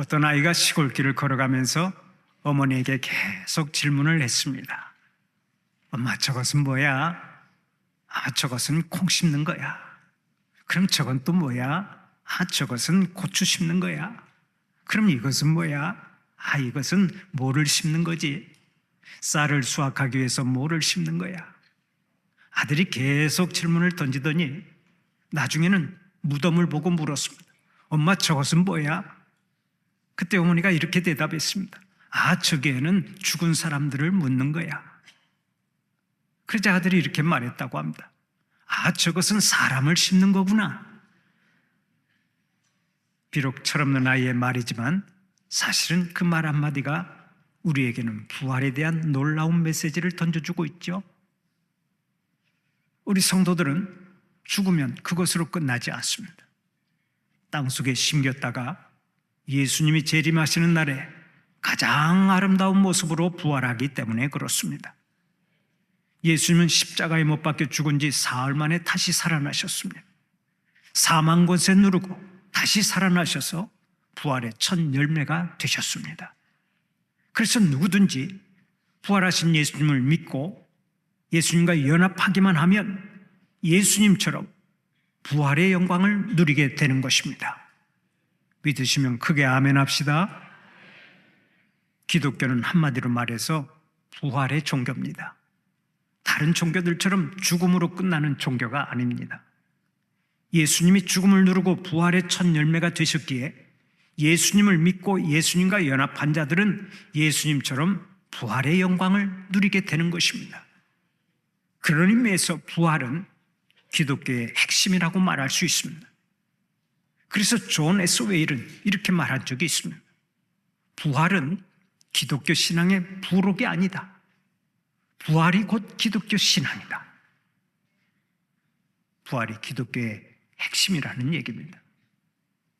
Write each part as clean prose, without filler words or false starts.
어떤 아이가 시골길을 걸어가면서 어머니에게 계속 질문을 했습니다. 엄마, 저것은 뭐야? 아, 저것은 콩 심는 거야. 그럼 저건 또 뭐야? 아, 저것은 고추 심는 거야. 그럼 이것은 뭐야? 아, 이것은 뭐를 심는 거지? 쌀을 수확하기 위해서 뭐를 심는 거야? 아들이 계속 질문을 던지더니 나중에는 무덤을 보고 물었습니다. 엄마, 저것은 뭐야? 그때 어머니가 이렇게 대답했습니다. 아, 저기에는 죽은 사람들을 묻는 거야. 그러자 아들이 이렇게 말했다고 합니다. 아, 저것은 사람을 심는 거구나. 비록 철없는 아이의 말이지만 사실은 그 말 한마디가 우리에게는 부활에 대한 놀라운 메시지를 던져주고 있죠. 우리 성도들은 죽으면 그것으로 끝나지 않습니다. 땅속에 심겼다가 예수님이 재림하시는 날에 가장 아름다운 모습으로 부활하기 때문에 그렇습니다. 예수님은 십자가에 못 박혀 죽은 지 사흘 만에 다시 살아나셨습니다. 사망 권세 누르고 다시 살아나셔서 부활의 첫 열매가 되셨습니다. 그래서 누구든지 부활하신 예수님을 믿고 예수님과 연합하기만 하면 예수님처럼 부활의 영광을 누리게 되는 것입니다. 믿으시면 크게 아멘 합시다. 기독교는 한마디로 말해서 부활의 종교입니다. 다른 종교들처럼 죽음으로 끝나는 종교가 아닙니다. 예수님이 죽음을 누르고 부활의 첫 열매가 되셨기에 예수님을 믿고 예수님과 연합한 자들은 예수님처럼 부활의 영광을 누리게 되는 것입니다. 그런 의미에서 부활은 기독교의 핵심이라고 말할 수 있습니다. 그래서 존 S. 웨일은 이렇게 말한 적이 있습니다. 부활은 기독교 신앙의 부록이 아니다. 부활이 곧 기독교 신앙이다. 부활이 기독교의 핵심이라는 얘기입니다.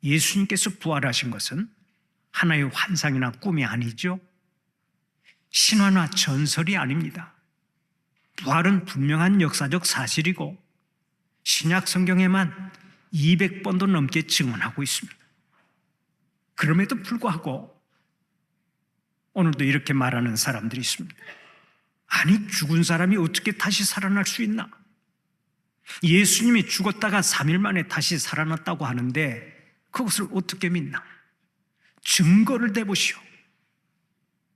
예수님께서 부활하신 것은 하나의 환상이나 꿈이 아니죠. 신화나 전설이 아닙니다. 부활은 분명한 역사적 사실이고 신약 성경에만 200번도 넘게 증언하고 있습니다. 그럼에도 불구하고 오늘도 이렇게 말하는 사람들이 있습니다. 아니, 죽은 사람이 어떻게 다시 살아날 수 있나? 예수님이 죽었다가 3일 만에 다시 살아났다고 하는데 그것을 어떻게 믿나? 증거를 대보시오.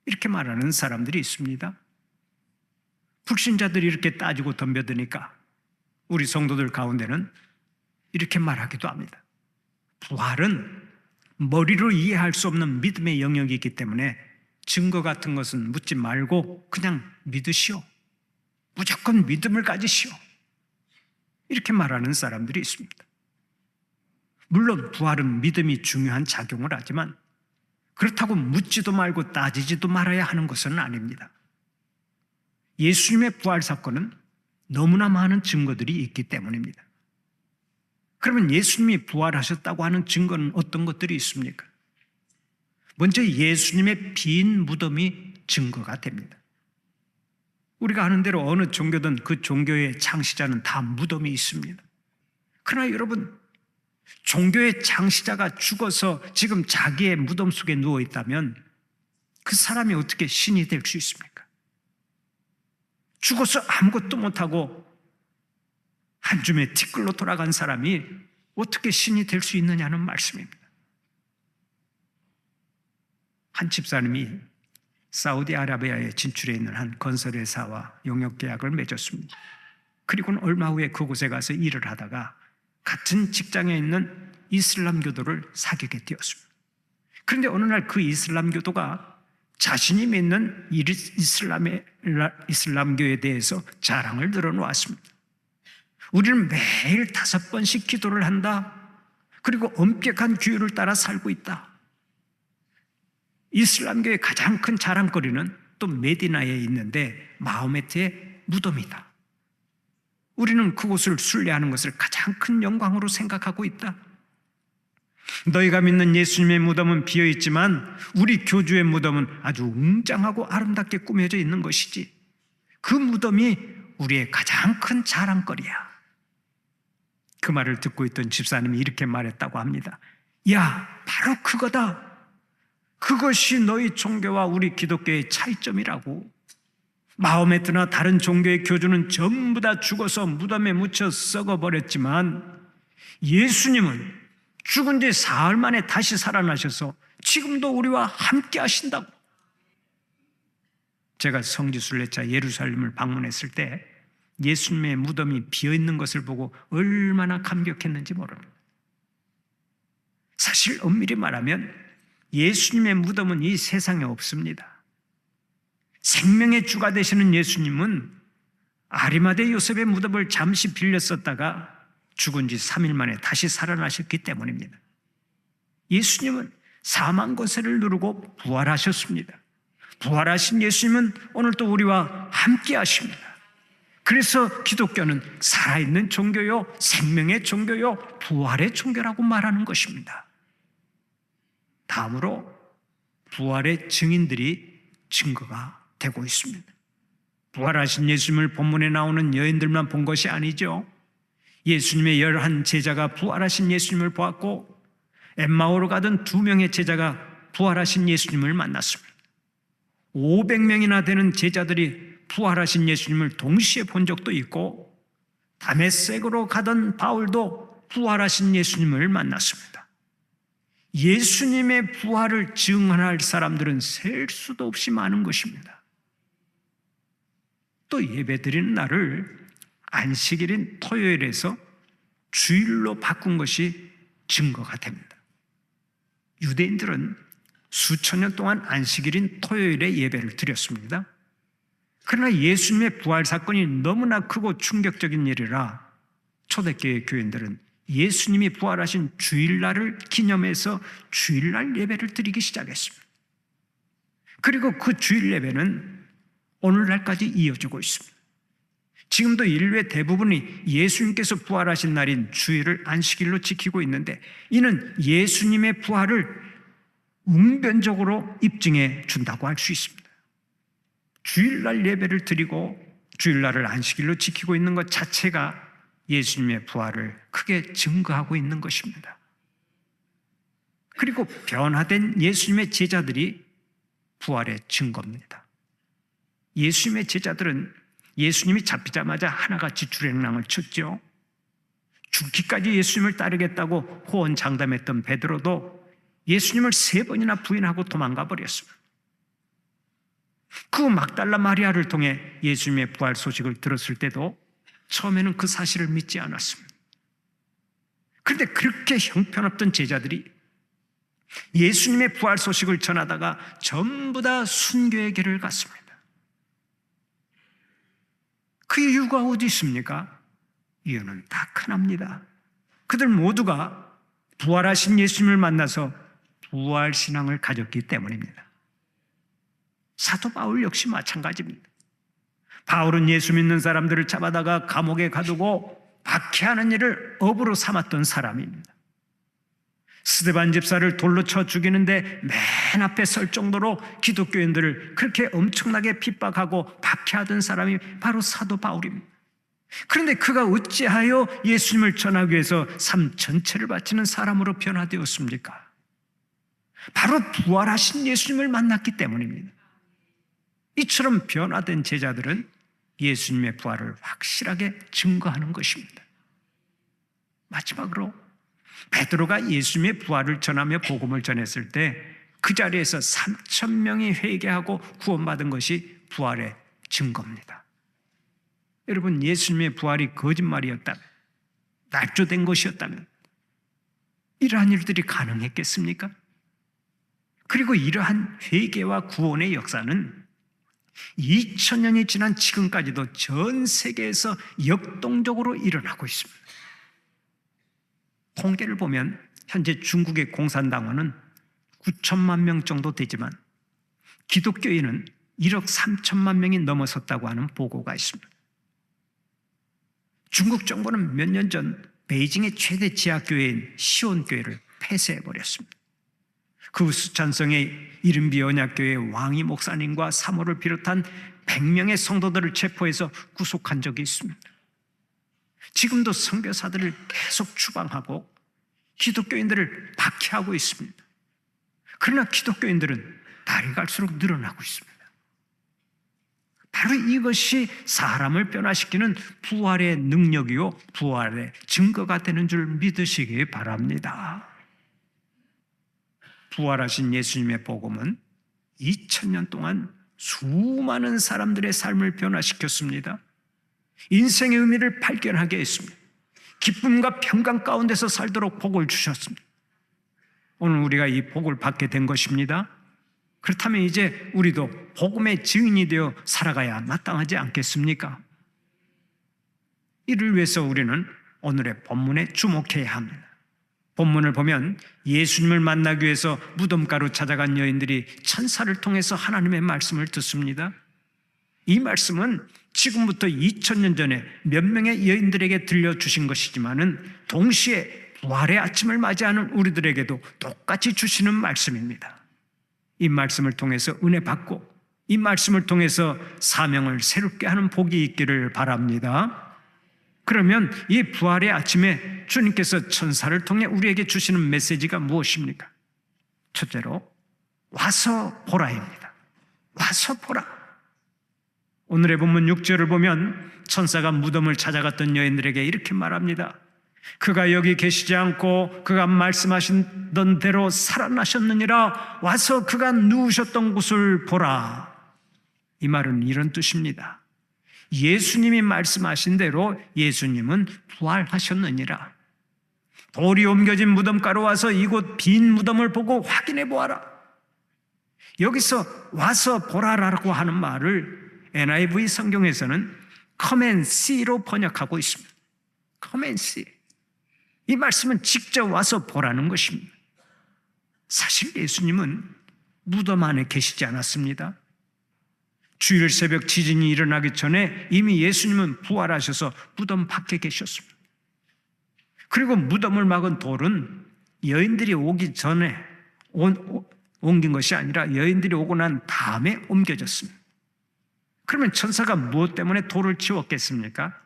이렇게 말하는 사람들이 있습니다. 불신자들이 이렇게 따지고 덤벼드니까 우리 성도들 가운데는 이렇게 말하기도 합니다. 부활은 머리로 이해할 수 없는 믿음의 영역이기 때문에 증거 같은 것은 묻지 말고 그냥 믿으시오. 무조건 믿음을 가지시오. 이렇게 말하는 사람들이 있습니다. 물론 부활은 믿음이 중요한 작용을 하지만 그렇다고 묻지도 말고 따지지도 말아야 하는 것은 아닙니다. 예수님의 부활 사건은 너무나 많은 증거들이 있기 때문입니다. 그러면 예수님이 부활하셨다고 하는 증거는 어떤 것들이 있습니까? 먼저 예수님의 빈 무덤이 증거가 됩니다. 우리가 아는 대로 어느 종교든 그 종교의 창시자는 다 무덤이 있습니다. 그러나 여러분, 종교의 창시자가 죽어서 지금 자기의 무덤 속에 누워 있다면 그 사람이 어떻게 신이 될 수 있습니까? 죽어서 아무것도 못하고 한 줌의 티끌로 돌아간 사람이 어떻게 신이 될 수 있느냐는 말씀입니다. 한 집사님이 사우디아라비아에 진출해 있는 한 건설회사와 용역계약을 맺었습니다. 그리고는 얼마 후에 그곳에 가서 일을 하다가 같은 직장에 있는 이슬람교도를 사귀게 되었습니다. 그런데 어느 날 그 이슬람교도가 자신이 믿는 이슬람교에 대해서 자랑을 늘어놓았습니다. 우리는 매일 5번씩 기도를 한다. 그리고 엄격한 규율을 따라 살고 있다. 이슬람교의 가장 큰 자랑거리는 또 메디나에 있는데 마호메트의 무덤이다. 우리는 그곳을 순례하는 것을 가장 큰 영광으로 생각하고 있다. 너희가 믿는 예수님의 무덤은 비어있지만 우리 교주의 무덤은 아주 웅장하고 아름답게 꾸며져 있는 것이지. 그 무덤이 우리의 가장 큰 자랑거리야. 그 말을 듣고 있던 집사님이 이렇게 말했다고 합니다. 야, 바로 그거다. 그것이 너희 종교와 우리 기독교의 차이점이라고. 마음에 드나 다른 종교의 교주는 전부 다 죽어서 무덤에 묻혀 썩어버렸지만 예수님은 죽은 지 사흘 만에 다시 살아나셔서 지금도 우리와 함께 하신다고. 제가 성지 순례자 예루살렘을 방문했을 때 예수님의 무덤이 비어있는 것을 보고 얼마나 감격했는지 모릅니다. 사실 엄밀히 말하면 예수님의 무덤은 이 세상에 없습니다. 생명의 주가 되시는 예수님은 아리마대 요셉의 무덤을 잠시 빌렸었다가 죽은 지 3일 만에 다시 살아나셨기 때문입니다. 예수님은 사망 권세를 누르고 부활하셨습니다. 부활하신 예수님은 오늘도 우리와 함께 하십니다. 그래서 기독교는 살아있는 종교요, 생명의 종교요, 부활의 종교라고 말하는 것입니다. 다음으로 부활의 증인들이 증거가 되고 있습니다. 부활하신 예수님을 본문에 나오는 여인들만 본 것이 아니죠. 예수님의 11 제자가 부활하신 예수님을 보았고 엠마오로 가던 2명의 제자가 부활하신 예수님을 만났습니다. 500명이나 되는 제자들이 부활하신 예수님을 동시에 본 적도 있고 다메섹으로 가던 바울도 부활하신 예수님을 만났습니다. 예수님의 부활을 증언할 사람들은 셀 수도 없이 많은 것입니다. 또 예배드리는 날을 안식일인 토요일에서 주일로 바꾼 것이 증거가 됩니다. 유대인들은 수천 년 동안 안식일인 토요일에 예배를 드렸습니다. 그러나 예수님의 부활 사건이 너무나 크고 충격적인 일이라 초대교회 교인들은 예수님이 부활하신 주일날을 기념해서 주일날 예배를 드리기 시작했습니다. 그리고 그 주일 예배는 오늘날까지 이어지고 있습니다. 지금도 인류의 대부분이 예수님께서 부활하신 날인 주일을 안식일로 지키고 있는데 이는 예수님의 부활을 웅변적으로 입증해 준다고 할 수 있습니다. 주일날 예배를 드리고 주일날을 안식일로 지키고 있는 것 자체가 예수님의 부활을 크게 증거하고 있는 것입니다. 그리고 변화된 예수님의 제자들이 부활의 증거입니다. 예수님의 제자들은 예수님이 잡히자마자 하나같이 주랭랑을 쳤죠. 죽기까지 예수님을 따르겠다고 호언장담했던 베드로도 예수님을 3번이나 부인하고 도망가 버렸습니다. 그 막달라 마리아를 통해 예수님의 부활 소식을 들었을 때도 처음에는 그 사실을 믿지 않았습니다. 그런데 그렇게 형편없던 제자들이 예수님의 부활 소식을 전하다가 전부 다 순교에게를 갔습니다. 그 이유가 어디 있습니까? 이유는 다 크납니다. 그들 모두가 부활하신 예수님을 만나서 부활신앙을 가졌기 때문입니다. 사도 바울 역시 마찬가지입니다. 바울은 예수 믿는 사람들을 잡아다가 감옥에 가두고 박해하는 일을 업으로 삼았던 사람입니다. 스데반 집사를 돌로 쳐 죽이는데 맨 앞에 설 정도로 기독교인들을 그렇게 엄청나게 핍박하고 박해하던 사람이 바로 사도 바울입니다. 그런데 그가 어찌하여 예수님을 전하기 위해서 삶 전체를 바치는 사람으로 변화되었습니까? 바로 부활하신 예수님을 만났기 때문입니다. 이처럼 변화된 제자들은 예수님의 부활을 확실하게 증거하는 것입니다. 마지막으로 베드로가 예수님의 부활을 전하며 복음을 전했을 때 그 자리에서 3,000명이 회개하고 구원받은 것이 부활의 증거입니다. 여러분, 예수님의 부활이 거짓말이었다면, 날조된 것이었다면 이러한 일들이 가능했겠습니까? 그리고 이러한 회개와 구원의 역사는 2000년이 지난 지금까지도 전 세계에서 역동적으로 일어나고 있습니다. 통계를 보면 현재 중국의 공산당원은 9천만 명 정도 되지만 기독교인은 1억 3천만 명이 넘어섰다고 하는 보고가 있습니다. 중국 정부는 몇 년 전 베이징의 최대 지하교회인 시온교회를 폐쇄해버렸습니다. 그 수찬성의 이른비 언약교회 왕이 목사님과 사모를 비롯한 100명의 성도들을 체포해서 구속한 적이 있습니다. 지금도 선교사들을 계속 추방하고 기독교인들을 박해하고 있습니다. 그러나 기독교인들은 날이 갈수록 늘어나고 있습니다. 바로 이것이 사람을 변화시키는 부활의 능력이요, 부활의 증거가 되는 줄 믿으시기 바랍니다. 부활하신 예수님의 복음은 2000년 동안 수많은 사람들의 삶을 변화시켰습니다. 인생의 의미를 발견하게 했습니다. 기쁨과 평강 가운데서 살도록 복을 주셨습니다. 오늘 우리가 이 복을 받게 된 것입니다. 그렇다면 이제 우리도 복음의 증인이 되어 살아가야 마땅하지 않겠습니까? 이를 위해서 우리는 오늘의 본문에 주목해야 합니다. 본문을 보면 예수님을 만나기 위해서 무덤가로 찾아간 여인들이 천사를 통해서 하나님의 말씀을 듣습니다. 이 말씀은 지금부터 2000년 전에 몇 명의 여인들에게 들려주신 것이지만은 동시에 부활의 아침을 맞이하는 우리들에게도 똑같이 주시는 말씀입니다. 이 말씀을 통해서 은혜 받고 이 말씀을 통해서 사명을 새롭게 하는 복이 있기를 바랍니다. 그러면 이 부활의 아침에 주님께서 천사를 통해 우리에게 주시는 메시지가 무엇입니까? 첫째로 와서 보라입니다. 와서 보라. 오늘의 본문 6절을 보면 천사가 무덤을 찾아갔던 여인들에게 이렇게 말합니다. 그가 여기 계시지 않고 그가 말씀하시던 대로 살아나셨느니라. 와서 그가 누우셨던 곳을 보라. 이 말은 이런 뜻입니다. 예수님이 말씀하신 대로 예수님은 부활하셨느니라. 돌이 옮겨진 무덤가로 와서 이곳 빈 무덤을 보고 확인해 보아라. 여기서 와서 보라라고 하는 말을 NIV 성경에서는 come and see로 번역하고 있습니다. come and see. 이 말씀은 직접 와서 보라는 것입니다. 사실 예수님은 무덤 안에 계시지 않았습니다. 주일 새벽 지진이 일어나기 전에 이미 예수님은 부활하셔서 무덤 밖에 계셨습니다. 그리고 무덤을 막은 돌은 여인들이 오기 전에 옮긴 것이 아니라 여인들이 오고 난 다음에 옮겨졌습니다. 그러면 천사가 무엇 때문에 돌을 치웠겠습니까?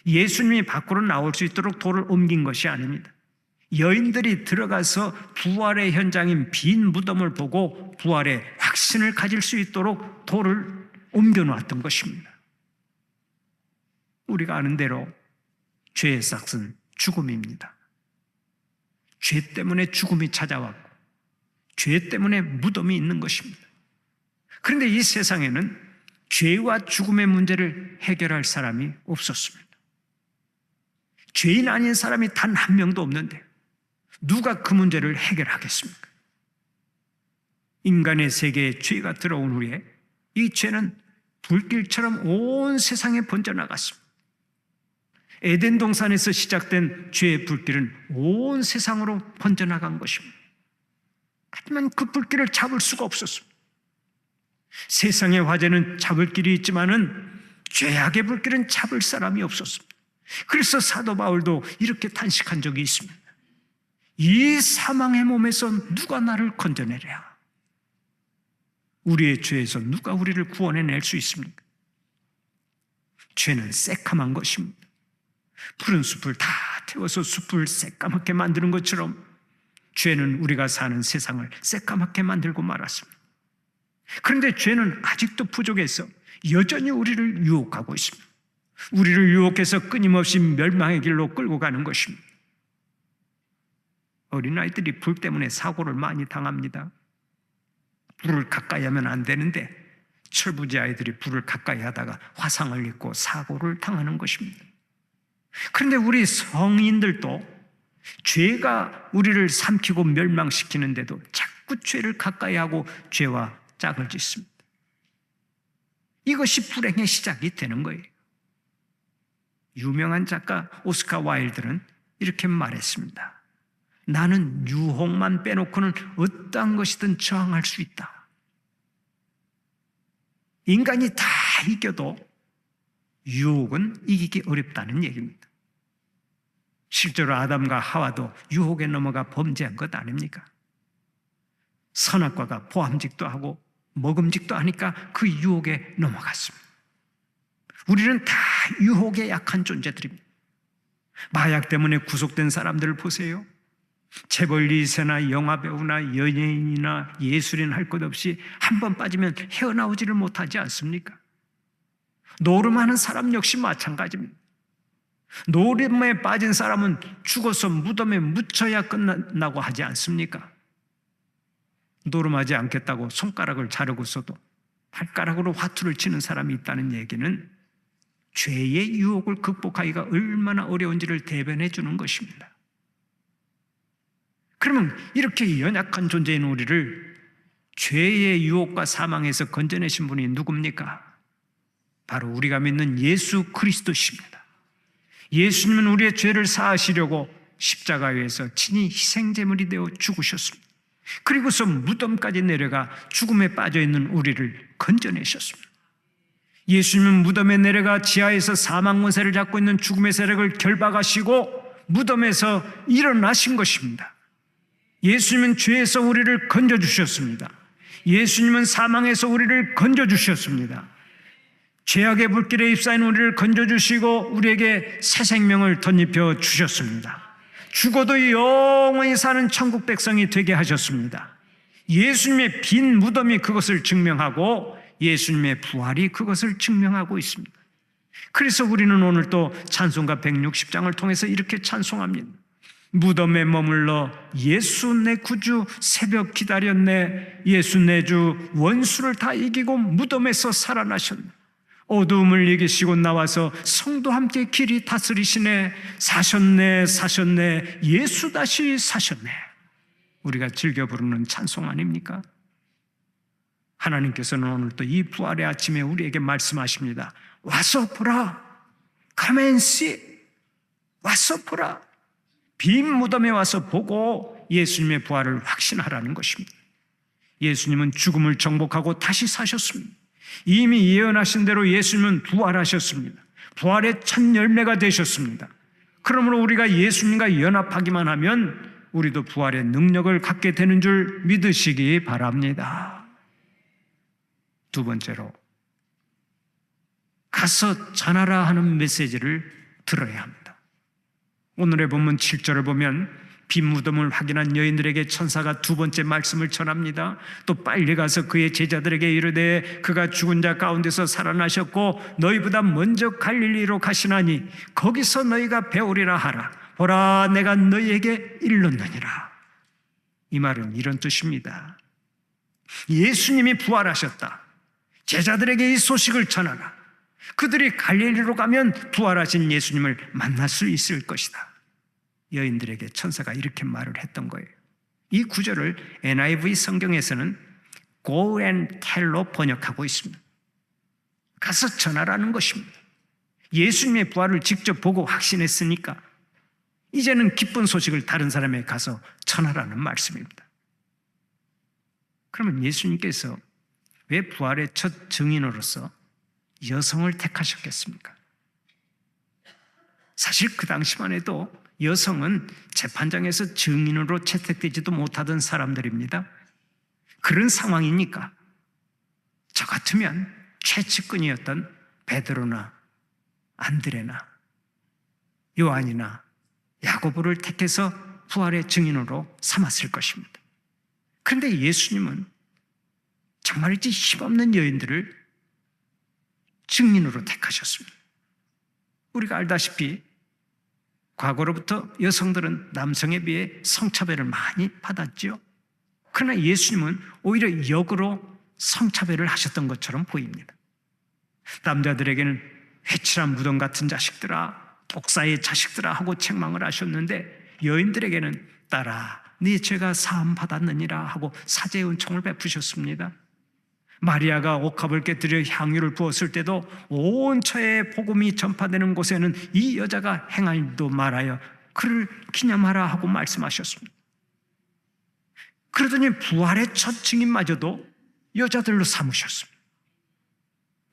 예수님이 밖으로 나올 수 있도록 돌을 옮긴 것이 아닙니다. 여인들이 들어가서 부활의 현장인 빈 무덤을 보고 부활의 확신을 가질 수 있도록 돌을 옮겨놓았던 것입니다. 우리가 아는 대로 죄의 삭은 죽음입니다. 죄 때문에 죽음이 찾아왔고 죄 때문에 무덤이 있는 것입니다. 그런데 이 세상에는 죄와 죽음의 문제를 해결할 사람이 없었습니다. 죄인 아닌 사람이 단 한 명도 없는데 누가 그 문제를 해결하겠습니까? 인간의 세계에 죄가 들어온 후에 이 죄는 불길처럼 온 세상에 번져나갔습니다. 에덴 동산에서 시작된 죄의 불길은 온 세상으로 번져나간 것입니다. 하지만 그 불길을 잡을 수가 없었습니다. 세상의 화재는 잡을 길이 있지만은 죄악의 불길은 잡을 사람이 없었습니다. 그래서 사도 바울도 이렇게 탄식한 적이 있습니다. 이 사망의 몸에서 누가 나를 건져내랴? 우리의 죄에서 누가 우리를 구원해낼 수 있습니까? 죄는 새까만 것입니다. 푸른 숲을 다 태워서 숲을 새까맣게 만드는 것처럼 죄는 우리가 사는 세상을 새까맣게 만들고 말았습니다. 그런데 죄는 아직도 부족해서 여전히 우리를 유혹하고 있습니다. 우리를 유혹해서 끊임없이 멸망의 길로 끌고 가는 것입니다. 어린아이들이 불 때문에 사고를 많이 당합니다. 불을 가까이 하면 안 되는데 철부지 아이들이 불을 가까이 하다가 화상을 입고 사고를 당하는 것입니다. 그런데 우리 성인들도 죄가 우리를 삼키고 멸망시키는데도 자꾸 죄를 가까이 하고 죄와 짝을 짓습니다. 이것이 불행의 시작이 되는 거예요. 유명한 작가 오스카 와일드는 이렇게 말했습니다. 나는 유혹만 빼놓고는 어떠한 것이든 저항할 수 있다. 인간이 다 이겨도 유혹은 이기기 어렵다는 얘기입니다. 실제로 아담과 하와도 유혹에 넘어가 범죄한 것 아닙니까? 선악과가 보암직도 하고 먹음직도 하니까 그 유혹에 넘어갔습니다. 우리는 다 유혹에 약한 존재들입니다. 마약 때문에 구속된 사람들을 보세요. 재벌 2세나 영화배우나 연예인이나 예술인 할 것 없이 한 번 빠지면 헤어나오지를 못하지 않습니까? 노름하는 사람 역시 마찬가지입니다. 노름에 빠진 사람은 죽어서 무덤에 묻혀야 끝난다고 하지 않습니까? 노름하지 않겠다고 손가락을 자르고서도 발가락으로 화투를 치는 사람이 있다는 얘기는 죄의 유혹을 극복하기가 얼마나 어려운지를 대변해 주는 것입니다. 그러면 이렇게 연약한 존재인 우리를 죄의 유혹과 사망에서 건져내신 분이 누굽니까? 바로 우리가 믿는 예수 그리스도십니다. 예수님은 우리의 죄를 사하시려고 십자가에서 친히 희생제물이 되어 죽으셨습니다. 그리고서 무덤까지 내려가 죽음에 빠져있는 우리를 건져내셨습니다. 예수님은 무덤에 내려가 지하에서 사망 권세를 잡고 있는 죽음의 세력을 결박하시고 무덤에서 일어나신 것입니다. 예수님은 죄에서 우리를 건져주셨습니다. 예수님은 사망에서 우리를 건져주셨습니다. 죄악의 불길에 휩싸인 우리를 건져주시고 우리에게 새 생명을 덧입혀 주셨습니다. 죽어도 영원히 사는 천국 백성이 되게 하셨습니다. 예수님의 빈 무덤이 그것을 증명하고 예수님의 부활이 그것을 증명하고 있습니다. 그래서 우리는 오늘 또 찬송가 160장을 통해서 이렇게 찬송합니다. 무덤에 머물러 예수 내 구주 새벽 기다렸네. 예수 내 주 원수를 다 이기고 무덤에서 살아나셨네. 어두움을 이기시고 나와서 성도 함께 길이 다스리시네. 사셨네 사셨네 예수 다시 사셨네. 우리가 즐겨 부르는 찬송 아닙니까? 하나님께서는 오늘 또 이 부활의 아침에 우리에게 말씀하십니다. 와서 보라. Come and see. 와서 보라. 빈 무덤에 와서 보고 예수님의 부활을 확신하라는 것입니다. 예수님은 죽음을 정복하고 다시 사셨습니다. 이미 예언하신 대로 예수님은 부활하셨습니다. 부활의 첫 열매가 되셨습니다. 그러므로 우리가 예수님과 연합하기만 하면 우리도 부활의 능력을 갖게 되는 줄 믿으시기 바랍니다. 두 번째로, 가서 전하라 하는 메시지를 들어야 합니다. 오늘의 본문 7절을 보면 빈 무덤을 확인한 여인들에게 천사가 두 번째 말씀을 전합니다. 또 빨리 가서 그의 제자들에게 이르되 그가 죽은 자 가운데서 살아나셨고 너희보다 먼저 갈릴리로 가시나니 거기서 너희가 배우리라 하라. 보라 내가 너희에게 일렀느니라. 이 말은 이런 뜻입니다. 예수님이 부활하셨다. 제자들에게 이 소식을 전하라. 그들이 갈릴리로 가면 부활하신 예수님을 만날 수 있을 것이다. 여인들에게 천사가 이렇게 말을 했던 거예요. 이 구절을 NIV 성경에서는 Go and tell로 번역하고 있습니다. 가서 전하라는 것입니다. 예수님의 부활을 직접 보고 확신했으니까 이제는 기쁜 소식을 다른 사람에게 가서 전하라는 말씀입니다. 그러면 예수님께서 왜 부활의 첫 증인으로서 여성을 택하셨겠습니까? 사실 그 당시만 해도 여성은 재판장에서 증인으로 채택되지도 못하던 사람들입니다. 그런 상황이니까 저 같으면 최측근이었던 베드로나 안드레나 요한이나 야고보를 택해서 부활의 증인으로 삼았을 것입니다. 그런데 예수님은 정말이지 힘없는 여인들을 증인으로 택하셨습니다. 우리가 알다시피 과거로부터 여성들은 남성에 비해 성차별을 많이 받았죠. 그러나 예수님은 오히려 역으로 성차별을 하셨던 것처럼 보입니다. 남자들에게는 회칠한 무덤 같은 자식들아, 독사의 자식들아 하고 책망을 하셨는데 여인들에게는 딸아 네 죄가 사함 받았느니라 하고 사죄의 은총을 베푸셨습니다. 마리아가 옥합을 깨뜨려 향유를 부었을 때도 온 처에 복음이 전파되는 곳에는 이 여자가 행할 일도 말하여 그를 기념하라 하고 말씀하셨습니다. 그러더니 부활의 첫 증인마저도 여자들로 삼으셨습니다.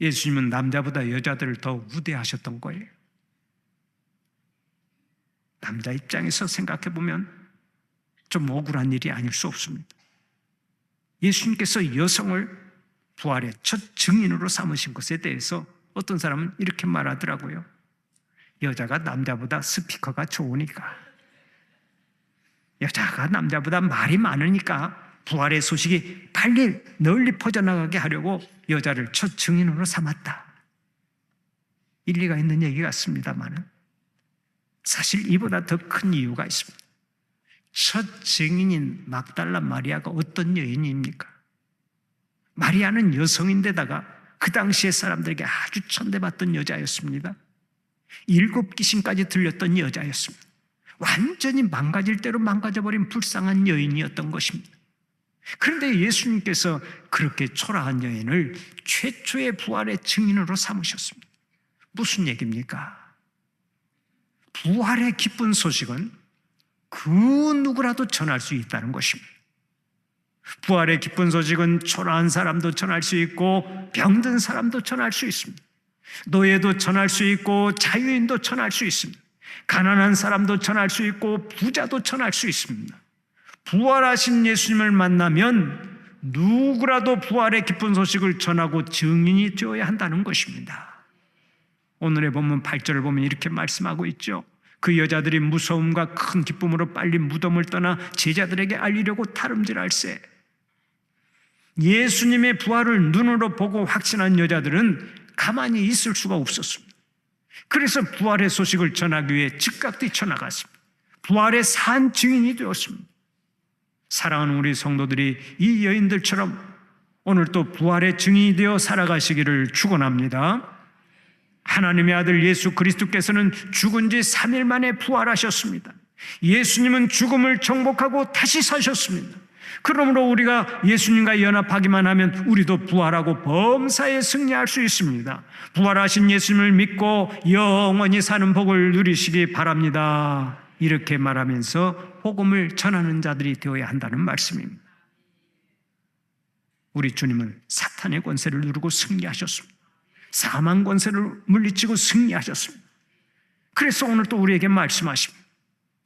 예수님은 남자보다 여자들을 더 우대하셨던 거예요. 남자 입장에서 생각해 보면 좀 억울한 일이 아닐 수 없습니다. 예수님께서 여성을 부활의 첫 증인으로 삼으신 것에 대해서 어떤 사람은 이렇게 말하더라고요. 여자가 남자보다 스피커가 좋으니까. 여자가 남자보다 말이 많으니까 부활의 소식이 빨리 널리 퍼져나가게 하려고 여자를 첫 증인으로 삼았다. 일리가 있는 얘기 같습니다만 사실 이보다 더 큰 이유가 있습니다. 첫 증인인 막달라 마리아가 어떤 여인입니까? 마리아는 여성인데다가 그 당시의 사람들에게 아주 천대받던 여자였습니다. 7 귀신까지 들렸던 여자였습니다. 완전히 망가질 대로 망가져버린 불쌍한 여인이었던 것입니다. 그런데 예수님께서 그렇게 초라한 여인을 최초의 부활의 증인으로 삼으셨습니다. 무슨 얘기입니까? 부활의 기쁜 소식은 그 누구라도 전할 수 있다는 것입니다. 부활의 기쁜 소식은 초라한 사람도 전할 수 있고 병든 사람도 전할 수 있습니다. 노예도 전할 수 있고 자유인도 전할 수 있습니다. 가난한 사람도 전할 수 있고 부자도 전할 수 있습니다. 부활하신 예수님을 만나면 누구라도 부활의 기쁜 소식을 전하고 증인이 되어야 한다는 것입니다. 오늘의 본문 8절을 보면 이렇게 말씀하고 있죠. 그 여자들이 무서움과 큰 기쁨으로 빨리 무덤을 떠나 제자들에게 알리려고 타름질할세. 예수님의 부활을 눈으로 보고 확신한 여자들은 가만히 있을 수가 없었습니다. 그래서 부활의 소식을 전하기 위해 즉각 뛰쳐나갔습니다. 부활의 산 증인이 되었습니다. 사랑하는 우리 성도들이 이 여인들처럼 오늘 또 부활의 증인이 되어 살아가시기를 축원합니다. 하나님의 아들 예수 그리스도께서는 죽은 지 3일 만에 부활하셨습니다. 예수님은 죽음을 정복하고 다시 사셨습니다. 그러므로 우리가 예수님과 연합하기만 하면 우리도 부활하고 범사에 승리할 수 있습니다. 부활하신 예수님을 믿고 영원히 사는 복을 누리시기 바랍니다. 이렇게 말하면서 복음을 전하는 자들이 되어야 한다는 말씀입니다. 우리 주님은 사탄의 권세를 누르고 승리하셨습니다. 사망 권세를 물리치고 승리하셨습니다. 그래서 오늘 또 우리에게 말씀하십니다.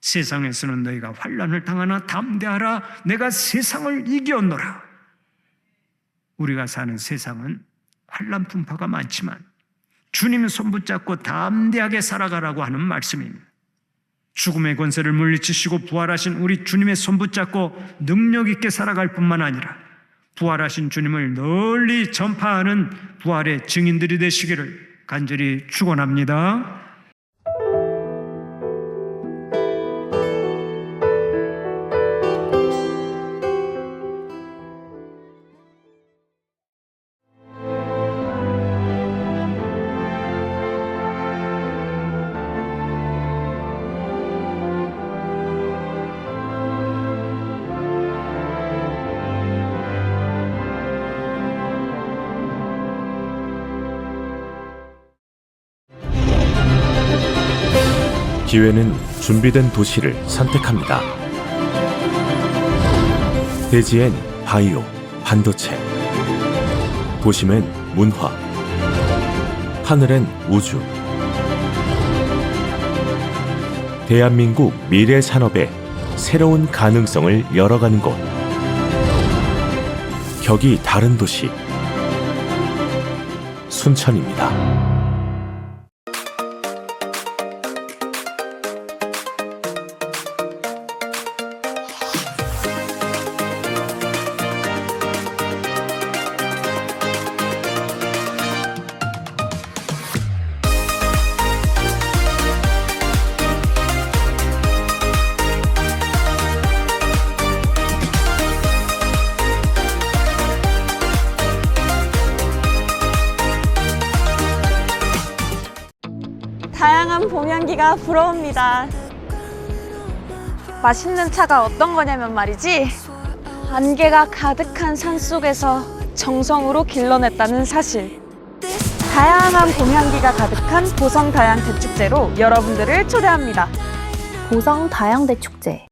세상에서는 너희가 환난을 당하나 담대하라. 내가 세상을 이겼노라. 우리가 사는 세상은 환난 풍파가 많지만 주님 손 붙잡고 담대하게 살아가라고 하는 말씀입니다. 죽음의 권세를 물리치시고 부활하신 우리 주님의 손 붙잡고 능력 있게 살아갈 뿐만 아니라 부활하신 주님을 널리 전파하는 부활의 증인들이 되시기를 간절히 축원합니다. 기회는 준비된 도시를 선택합니다. 대지엔 바이오, 반도체, 도심엔 문화, 하늘엔 우주. 대한민국 미래 산업의 새로운 가능성을 열어가는 곳. 격이 다른 도시, 순천입니다. 다양한 봄 향기가 불어옵니다. 맛있는 차가 어떤 거냐면 말이지, 안개가 가득한 산속에서 정성으로 길러냈다는 사실. 다양한 봄 향기가 가득한 보성 다양 대축제로 여러분들을 초대합니다. 보성 다양대 축제